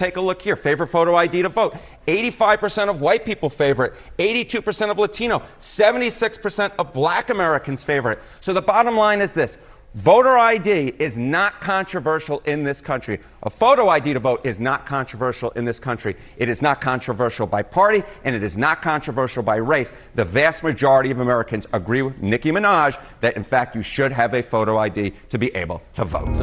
take a look here. Favorite photo ID to vote. 85% of white people favor it. 82% of Latino. 76% of Black Americans favor it. So the bottom line is this. Voter ID is not controversial in this country. A photo ID to vote is not controversial in this country. It is not controversial by party, and it is not controversial by race. The vast majority of Americans agree with Nicki Minaj that, in fact, you should have a photo ID to be able to vote.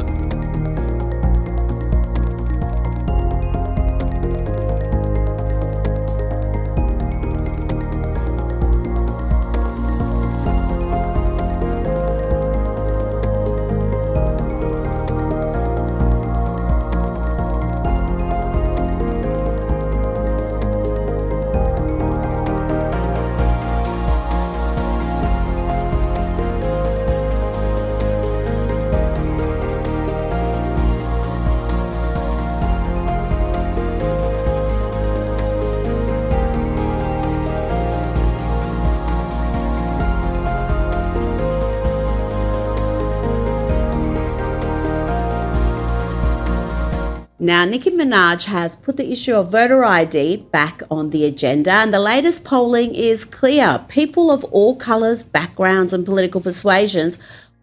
Now, Nicki Minaj has put the issue of voter ID back on the agenda, and the latest polling is clear. People of all colours, backgrounds and political persuasions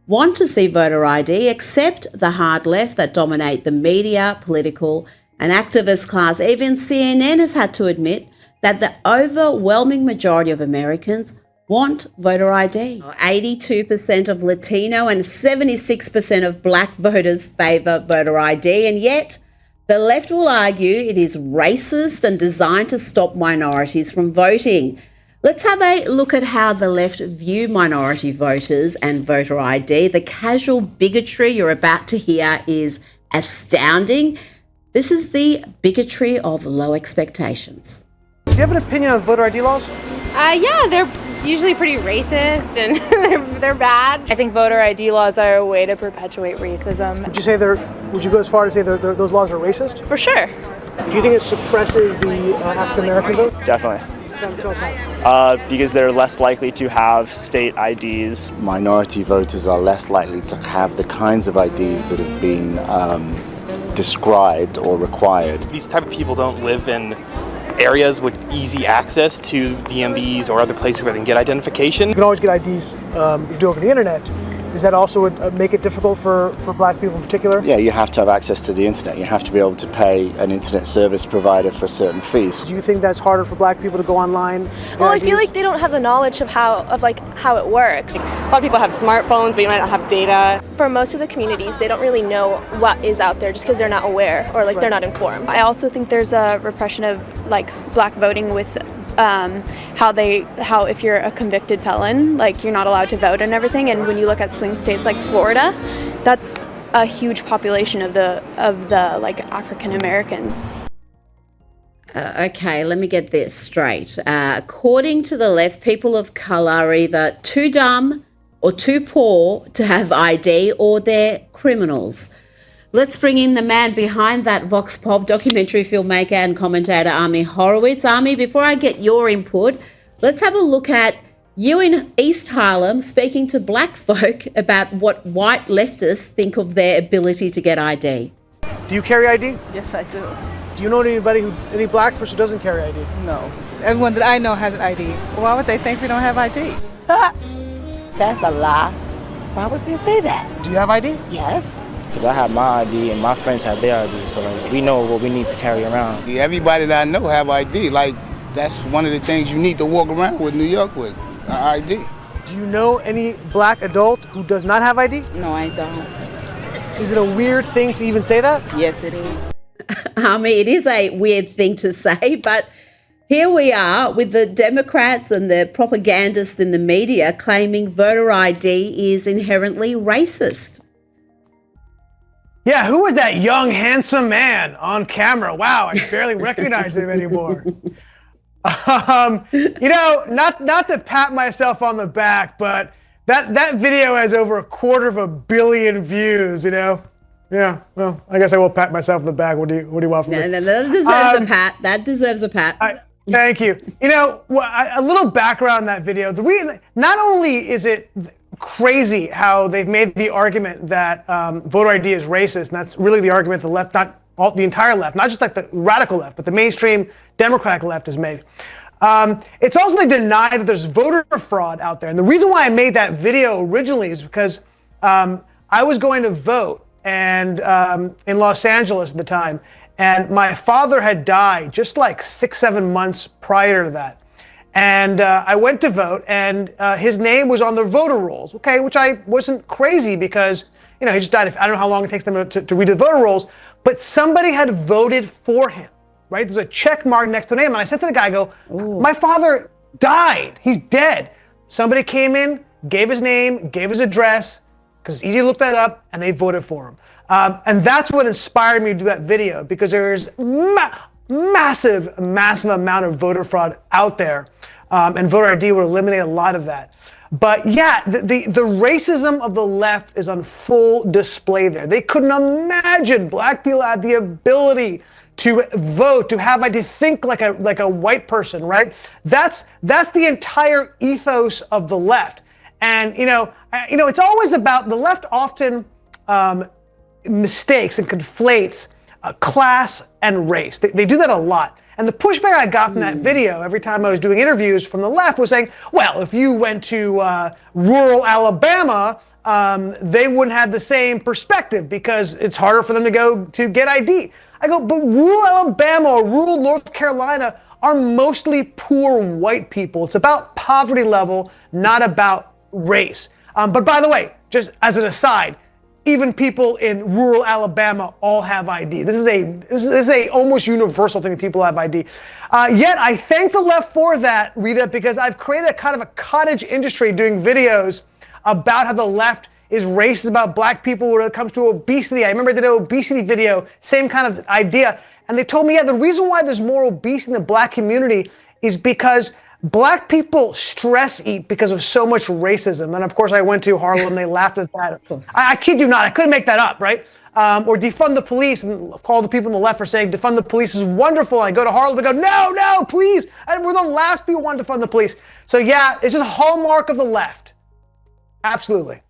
want to see voter ID, except the hard left that dominate the media, political and activist class. Even CNN has had to admit that the overwhelming majority of Americans want voter ID. 82% of Latino and 76% of Black voters favour voter ID, and yet the left will argue it is racist and designed to stop minorities from voting. Let's have a look at how the left view minority voters and voter ID. The casual bigotry you're about to hear is astounding. This is the bigotry of low expectations. Do you have an opinion on voter ID laws? Yeah, they're usually pretty racist and they're bad. I think voter ID laws are a way to perpetuate racism. Would you go as far to say those laws are racist? For sure. Do you think it suppresses the African American vote? Definitely. Tell us how. Because they're less likely to have state IDs. Minority voters are less likely to have the kinds of IDs that have been described or required. These type of people don't live in areas with easy access to DMVs or other places where they can get identification. You can always get IDs you do over the internet. Does that also make it difficult for Black people in particular? Yeah, you have to have access to the internet. You have to be able to pay an internet service provider for certain fees. Do you think that's harder for Black people to go online? Well, I feel like they don't have the knowledge of how it works. A lot of people have smartphones, but you might not have data. For most of the communities, they don't really know what is out there just because they're not aware or they're not informed. I also think there's a repression of Black voting with how if you're a convicted felon, you're not allowed to vote and everything. And when you look at swing states like Florida, that's a huge population of the African Americans. Okay, let me get this straight. According to the left, people of colour are either too dumb or too poor to have ID, or they're criminals. Let's bring in the man behind that Vox Pop, documentary filmmaker and commentator Ami Horowitz. Ami, before I get your input, let's have a look at you in East Harlem speaking to Black folk about what white leftists think of their ability to get ID. Do you carry ID? Yes, I do. Do you know any Black person who doesn't carry ID? No. Everyone that I know has an ID. Why would they think we don't have ID? That's a lie. Why would they say that? Do you have ID? Yes. Because I have my ID and my friends have their ID, so we know what we need to carry around. Everybody that I know have ID. That's one of the things you need to walk around with New York with, ID. Do you know any Black adult who does not have ID? No, I don't. Is it a weird thing to even say that? Yes, it is. It is a weird thing to say, but here we are with the Democrats and the propagandists in the media claiming voter ID is inherently racist. Yeah, who was that young, handsome man on camera? Wow, I barely recognize him anymore. Not to pat myself on the back, but that video has over 250 million views, Yeah, well, I guess I will pat myself on the back. What do you want from me? No, that deserves a pat. That deserves a pat. Thank you. A little background on that video. Not only is it crazy how they've made the argument that voter ID is racist, and that's really the argument the left, not the entire left, not just like the radical left, but the mainstream Democratic left has made. It's also they deny that there's voter fraud out there. And the reason why I made that video originally is because I was going to vote and in Los Angeles at the time, and my father had died just like 6-7 months prior to that. And I went to vote, and his name was on the voter rolls, okay, which I wasn't crazy because, he just died. I don't know how long it takes them to read the voter rolls, but somebody had voted for him, right? There's a check mark next to the name. And I said to the guy, my father died. He's dead. Somebody came in, gave his name, gave his address, because it's easy to look that up, and they voted for him. And that's what inspired me to do that video, because there's massive amount of voter fraud out there, and voter ID would eliminate a lot of that. But yeah, the racism of the left is on full display there. They couldn't imagine black people had the ability to vote, to have to think like a white person, right? That's the entire ethos of the left. And it's always about the left often mistakes and conflates class and race. They do that a lot. And the pushback I got from that video every time I was doing interviews from the left was saying, well, if you went to rural Alabama, they wouldn't have the same perspective because it's harder for them to go to get ID. I go, but rural Alabama or rural North Carolina are mostly poor white people. It's about poverty level, not about race. But by the way, just as an aside, even people in rural Alabama all have ID. This is a almost universal thing that people have ID. Yet I thank the left for that, Rita, because I've created a kind of a cottage industry doing videos about how the left is racist about black people when it comes to obesity. I remember I did an obesity video, same kind of idea. And they told me, the reason why there's more obesity in the black community is because black people stress eat because of so much racism. And of course, I went to Harlem, they laughed at that. I kid you not, I couldn't make that up, right? Or defund the police, and call the people on the left for saying defund the police is wonderful. And I go to Harlem, they go, no, please. And we're the last people who want to defund the police. So yeah, it's just a hallmark of the left. Absolutely.